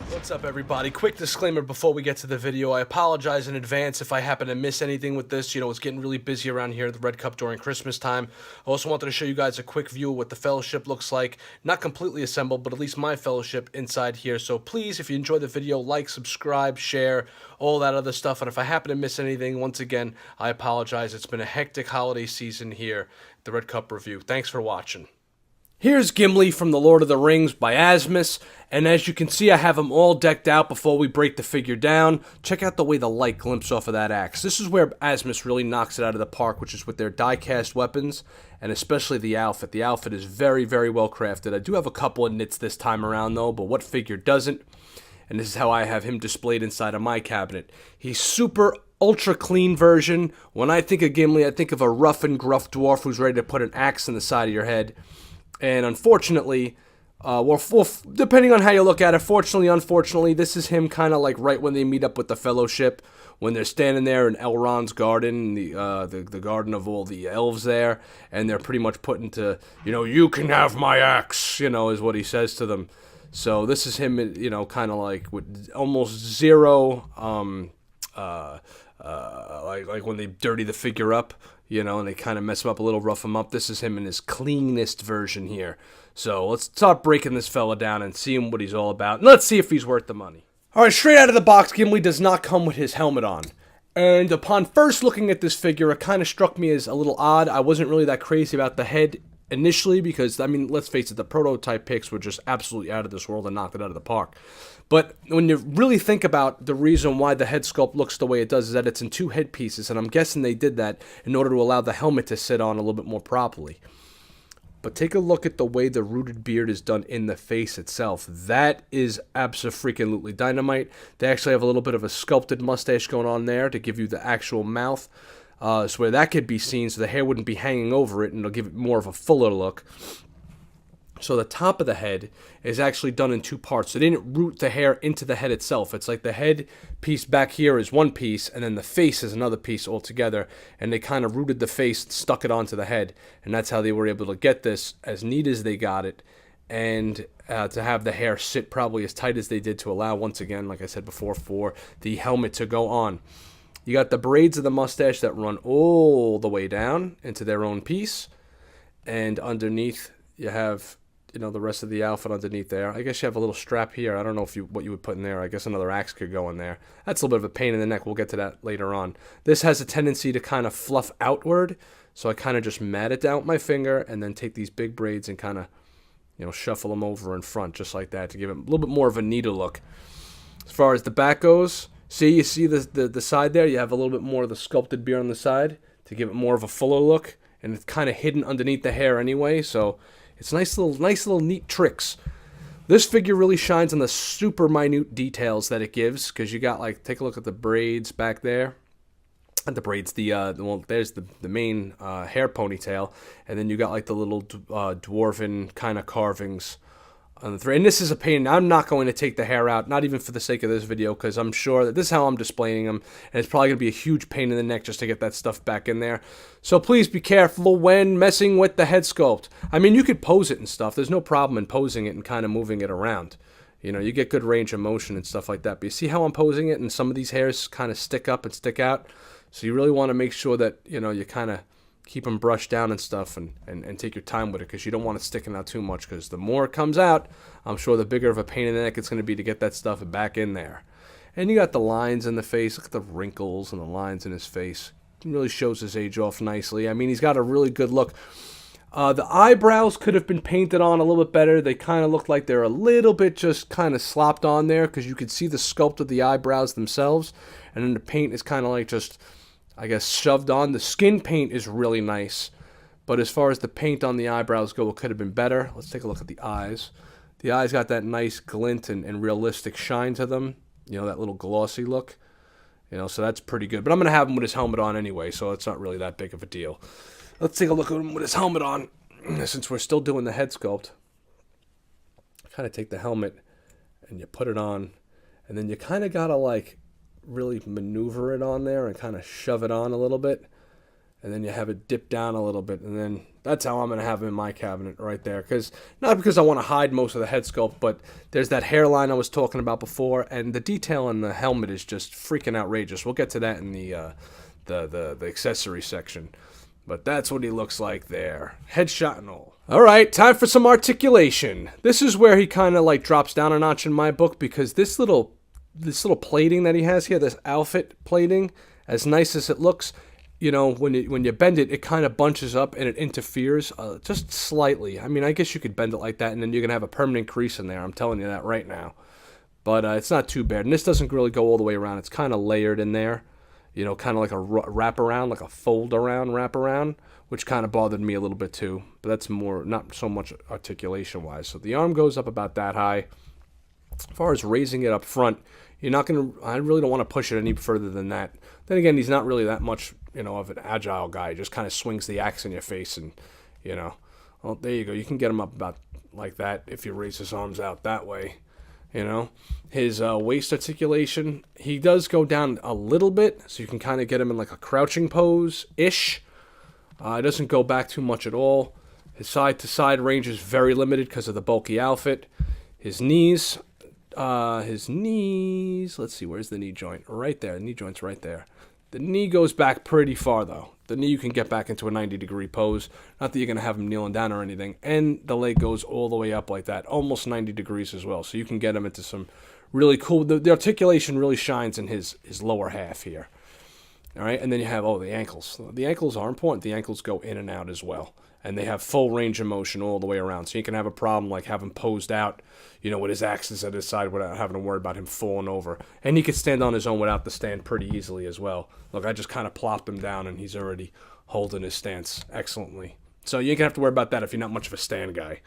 What's up, everybody? Quick disclaimer before we get to the video. I apologize in advance if I happen to miss anything with this. You know, it's getting really busy around here at the Red Cup during Christmas time. I also wanted to show you guys a quick view of what the fellowship looks like. Not completely assembled, but at least my fellowship inside here. So please, if you enjoy the video, like, subscribe, share, all that other stuff. And if I happen to miss anything, once again, I apologize. It's been a hectic holiday season here at the Red Cup review. Thanks for watching. Here's Gimli from The Lord of the Rings by Asmus, and as you can see, I have him all decked out before we break the figure down. Check out the way the light glimps off of that axe. This is where Asmus really knocks it out of the park, which is with their die-cast weapons, and especially the outfit. The outfit is very, very well crafted. I do have a couple of nits this time around, though, but what figure doesn't? And this is how I have him displayed inside of my cabinet. He's super ultra clean version. When I think of Gimli, I think of a rough and gruff dwarf who's ready to put an axe in the side of your head. And unfortunately, depending on how you look at it, fortunately, unfortunately, this is him kind of like right when they meet up with the Fellowship, when they're standing there in Elrond's garden, the garden of all the elves there, and they're pretty much putting to, you can have my axe, is what he says to them. So this is him, kind of like with almost zero, like when they dirty the figure up. And they kind of mess him up a little, rough him up. This is him in his cleanest version here. So let's start breaking this fella down and see what he's all about. And let's see if he's worth the money. All right, straight out of the box, Gimli does not come with his helmet on. And upon first looking at this figure, it kind of struck me as a little odd. I wasn't really that crazy about the head initially because, let's face it, the prototype picks were just absolutely out of this world and knocked it out of the park. But when you really think about the reason why the head sculpt looks the way it does is that it's in two head pieces, and I'm guessing they did that in order to allow the helmet to sit on a little bit more properly. But take a look at the way the rooted beard is done in the face itself. That is abso-freaking-lutely dynamite. They actually have a little bit of a sculpted mustache going on there to give you the actual mouth. So where that could be seen, so the hair wouldn't be hanging over it, and it'll give it more of a fuller look. So the top of the head is actually done in two parts. So they didn't root the hair into the head itself. It's like the head piece back here is one piece, and then the face is another piece altogether. And they kind of rooted the face and stuck it onto the head. And that's how they were able to get this as neat as they got it. And to have the hair sit probably as tight as they did to allow, once again, like I said before, for the helmet to go on. You got the braids of the mustache that run all the way down into their own piece. And underneath, you have the rest of the outfit underneath there. I guess you have a little strap here. I don't know what you would put in there. I guess another axe could go in there. That's a little bit of a pain in the neck. We'll get to that later on. This has a tendency to kind of fluff outward, so I kind of just mat it down with my finger and then take these big braids and kind of, shuffle them over in front just like that to give it a little bit more of a neater look. As far as the back goes, you see the side there? You have a little bit more of the sculpted beard on the side to give it more of a fuller look, and it's kind of hidden underneath the hair anyway, so it's nice little neat tricks. This figure really shines on the super minute details that it gives, because you got take a look at the braids back there. Not the braids, there's the main hair ponytail, and then you got the little dwarven kind of carvings on the thread. And this is a pain. I'm not going to take the hair out, not even for the sake of this video, because I'm sure that this is how I'm displaying them, and it's probably going to be a huge pain in the neck just to get that stuff back in there. So please be careful when messing with the head sculpt. You could pose it and stuff. There's no problem in posing it and kind of moving it around. You get good range of motion and stuff like that. But you see how I'm posing it, and some of these hairs kind of stick up and stick out? So you really want to make sure that, you kind of keep them brushed down and stuff, and take your time with it, because you don't want it sticking out too much, because the more it comes out, I'm sure the bigger of a pain in the neck it's going to be to get that stuff back in there. And you got the lines in the face. Look at the wrinkles and the lines in his face. It really shows his age off nicely. He's got a really good look. The eyebrows could have been painted on a little bit better. They kind of look like they're a little bit just kind of slopped on there, because you could see the sculpt of the eyebrows themselves, and then the paint is kind of like just, I guess, shoved on. The skin paint is really nice, but as far as the paint on the eyebrows go, it could have been better. Let's take a look at the eyes. The eyes got that nice glint and realistic shine to them. That little glossy look. So that's pretty good. But I'm going to have him with his helmet on anyway, so it's not really that big of a deal. Let's take a look at him with his helmet on, since we're still doing the head sculpt. Kind of take the helmet, and you put it on, and then you kind of got to really maneuver it on there and kind of shove it on a little bit. and then you have it dip down a little bit, and then that's how I'm going to have him in my cabinet right there. Not because I want to hide most of the head sculpt, but there's that hairline I was talking about before, and the detail on the helmet is just freaking outrageous. We'll get to that in the accessory section. But that's what he looks like there. Headshot and all. Alright, time for some articulation. This is where he kind of like drops down a notch in my book, because this little plating that he has here, this outfit plating, as nice as it looks, you know, when you bend it, it kind of bunches up and it interferes just slightly. I mean, I guess you could bend it like that and then you're going to have a permanent crease in there. I'm telling you that right now. But it's not too bad. And this doesn't really go all the way around. It's kind of layered in there. You know, kind of like a wraparound, like a fold-around wraparound, which kind of bothered me a little bit too. But that's more, not so much articulation-wise. So the arm goes up about that high. As far as raising it up front, you're not going to, I really don't want to push it any further than that. Then again, he's not really that much, you know, of an agile guy. He just kind of swings the axe in your face and, you know. Well, there you go. You can get him up about like that if you raise his arms out that way. You know, his waist articulation, he does go down a little bit, so you can kind of get him in like a crouching pose-ish. It doesn't go back too much at all. His side-to-side range is very limited because of the bulky outfit. His knees, let's see, where's the knee joint? Right there, the knee joint's right there. The knee goes back pretty far, though. The knee you can get back into a 90-degree pose. Not that you're going to have him kneeling down or anything. And the leg goes all the way up like that, almost 90 degrees as well. So you can get him into some really cool... The articulation really shines in his lower half here. All right, and then you have, the ankles. The ankles are important. The ankles go in and out as well. And they have full range of motion all the way around. So you can have a problem like having posed out, you know, with his axes at his side without having to worry about him falling over. And he can stand on his own without the stand pretty easily as well. Look, I just kind of plopped him down and he's already holding his stance excellently. So you ain't gonna have to worry about that if you're not much of a stand guy.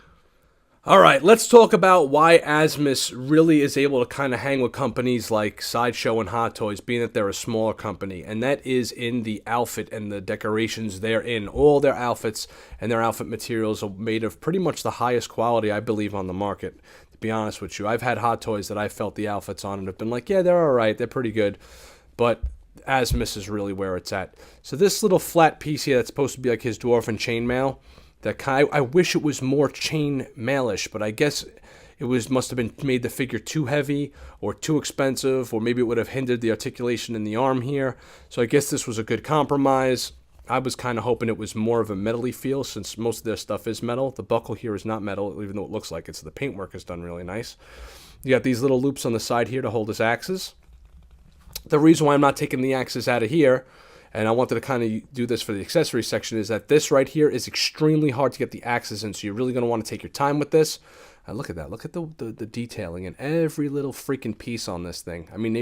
Alright, let's talk about why Asmus really is able to kind of hang with companies like Sideshow and Hot Toys, being that they're a smaller company, and that is in the outfit and the decorations therein. All their outfits and their outfit materials are made of pretty much the highest quality, I believe, on the market, to be honest with you. I've had Hot Toys that I felt the outfits on and have been like, yeah, they're alright, they're pretty good, but Asmus is really where it's at. So this little flat piece here that's supposed to be like his dwarven chainmail, I wish it was more chain mailish, but I guess it must have been made the figure too heavy or too expensive, or maybe it would have hindered the articulation in the arm here. So I guess this was a good compromise. I was kind of hoping it was more of a metally feel, since most of their stuff is metal. The buckle here is not metal, even though it looks like it. So the paintwork is done really nice. You got these little loops on the side here to hold his axes. The reason why I'm not taking the axes out of here, and I wanted to kind of do this for the accessory section, is that this right here is extremely hard to get the axes in, so you're really going to want to take your time with this. Look at that. Look at the detailing in every little freaking piece on this thing. I mean,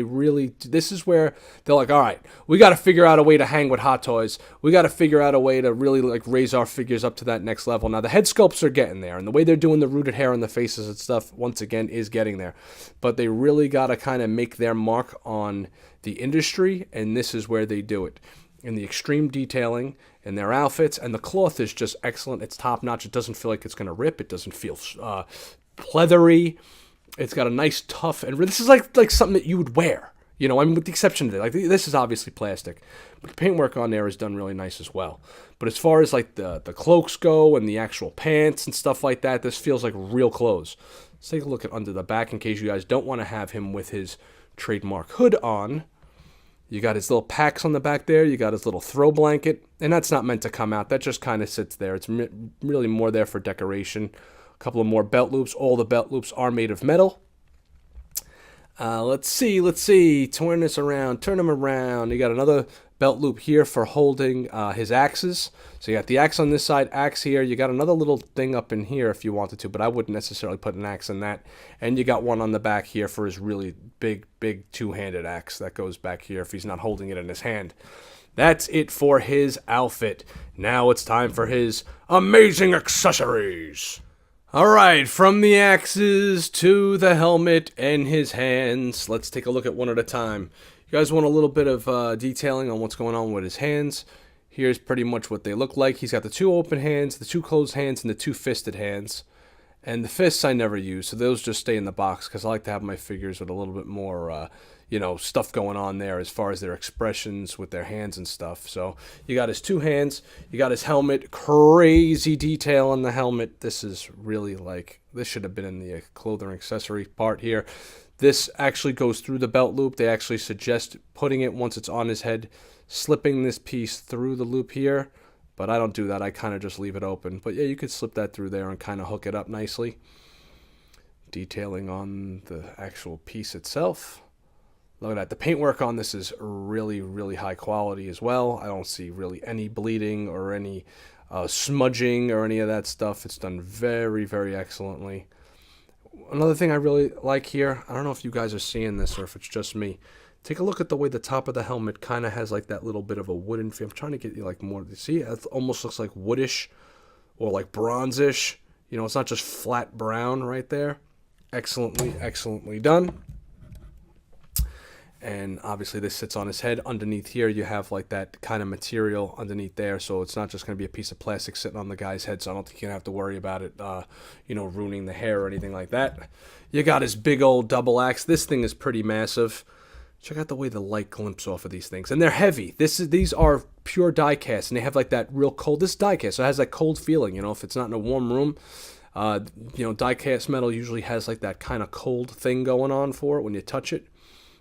this is where they're like, all right, we got to figure out a way to hang with Hot Toys. We got to figure out a way to really like raise our figures up to that next level. Now, the head sculpts are getting there, and the way they're doing the rooted hair on the faces and stuff, once again, is getting there. But they really got to kind of make their mark on the industry, and this is where they do it. In the extreme detailing in their outfits, and the cloth is just excellent. It's top notch. It doesn't feel like it's going to rip. It doesn't feel pleathery. It's got a nice tough, and this is like something that you would wear. You know, I mean, with the exception of it, like this is obviously plastic, but the paintwork on there is done really nice as well. But as far as like the cloaks go and the actual pants and stuff like that, this feels like real clothes. Let's take a look at under the back in case you guys don't want to have him with his trademark hood on. You got his little packs on the back there. You got his little throw blanket. And that's not meant to come out. That just kind of sits there. It's really more there for decoration. A couple of more belt loops. All the belt loops are made of metal. Let's see. Turn this around. Turn him around. You got another belt loop here for holding his axes. So you got the axe on this side, axe here. You got another little thing up in here if you wanted to, but I wouldn't necessarily put an axe in that. And you got one on the back here for his really big two-handed axe that goes back here if he's not holding it in his hand. That's it for his outfit. Now it's time for his amazing accessories. Alright, from the axes to the helmet and his hands. Let's take a look at one at a time. You guys want a little bit of detailing on what's going on with his hands? Here's pretty much what they look like. He's got the two open hands, the two closed hands, and the two fisted hands. And the fists I never use, so those just stay in the box because I like to have my figures with a little bit more, stuff going on there as far as their expressions with their hands and stuff. So you got his 2 hands, you got his helmet, crazy detail on the helmet. This is really this should have been in the clothing accessory part here. This actually goes through the belt loop. They actually suggest putting it once it's on his head, slipping this piece through the loop here. But I don't do that. I kind of just leave it open. But yeah, you could slip that through there and kind of hook it up nicely. Detailing on the actual piece itself. Look at that. The paintwork on this is really, really high quality as well. I don't see really any bleeding or any smudging or any of that stuff. It's done very, very excellently. Another thing I really like here, I don't know if you guys are seeing this or if it's just me. Take a look at the way the top of the helmet kind of has like that little bit of a wooden feel. I'm trying to get you like more. See, it almost looks like woodish or like bronzish. It's not just flat brown right there. Excellently, excellently done. And obviously this sits on his head. Underneath here you have like that kind of material underneath there, so it's not just going to be a piece of plastic sitting on the guy's head, so I don't think you're going to have to worry about it ruining the hair or anything like that. You got his big old double axe. This thing is pretty massive. Check out the way the light glimps off of these things, and they're heavy. These are pure die cast, and they have like that real cold. This die cast, so it has that cold feeling. If it's not in a warm room, die cast metal usually has like that kind of cold thing going on for it when you touch it.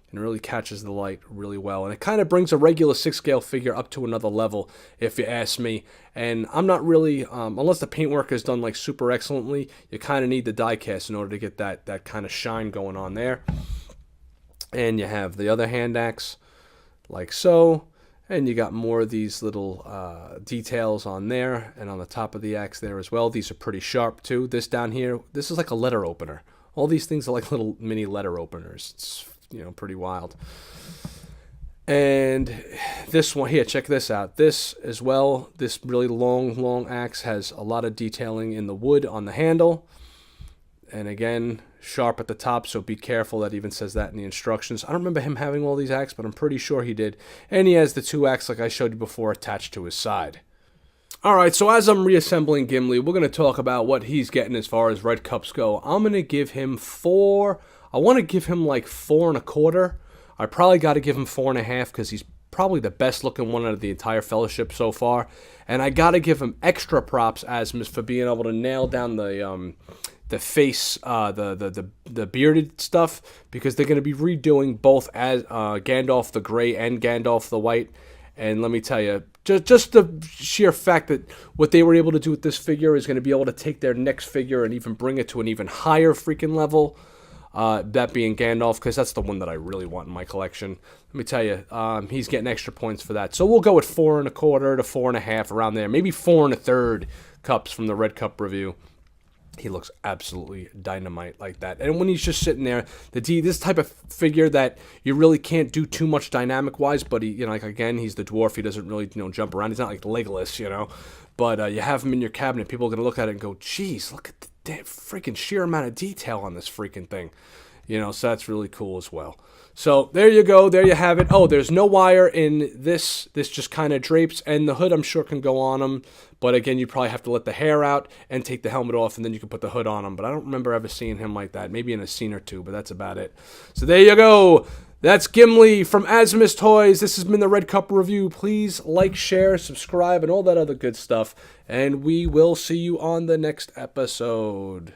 And really catches the light really well. And it kind of brings a regular 6-scale figure up to another level, if you ask me. And I'm not really, unless the paintwork is done like super excellently, you kind of need the die cast in order to get that kind of shine going on there. And you have the other hand axe, like so. And you got more of these little details on there and on the top of the axe there as well. These are pretty sharp too. This down here, this is like a letter opener. All these things are like little mini letter openers. It's pretty wild. And this one here, check this out. This as well, this really long axe has a lot of detailing in the wood on the handle. And again, sharp at the top, so be careful. That even says that in the instructions. I don't remember him having all these axes, but I'm pretty sure he did. And he has the 2 axes, like I showed you before, attached to his side. Alright, so as I'm reassembling Gimli, we're going to talk about what he's getting as far as red cups go. I'm going to give him 4... I want to give him like 4 1/4. I probably got to give him 4 1/2 because he's probably the best looking one out of the entire fellowship so far. And I got to give him extra props, Asmus, for being able to nail down the face, the bearded stuff, because they're going to be redoing both as Gandalf the Grey and Gandalf the White. And let me tell you, just the sheer fact that what they were able to do with this figure is going to be able to take their next figure and even bring it to an even higher freaking level. That being Gandalf, because that's the one that I really want in my collection. Let me tell you, he's getting extra points for that. So we'll go with 4 1/4 to 4 1/2 around there. Maybe 4 1/3 cups from the Red Cup review. He looks absolutely dynamite like that. And when he's just sitting there, this type of figure that you really can't do too much dynamic-wise, but he, again, he's the dwarf. He doesn't really, jump around. He's not like Legolas, But you have him in your cabinet. People are going to look at it and go, geez, look at the freaking sheer amount of detail on this freaking thing. So that's really cool as well. So there you go. There you have it. Oh, there's no wire in this. This just kind of drapes, and the hood I'm sure can go on him. But again, you probably have to let the hair out and take the helmet off, and then you can put the hood on him. But I don't remember ever seeing him like that. Maybe in a scene or two, but that's about it. So there you go. That's Gimli from Asmus Toys. This has been the Red Cup Review. Please like, share, subscribe, and all that other good stuff. And we will see you on the next episode.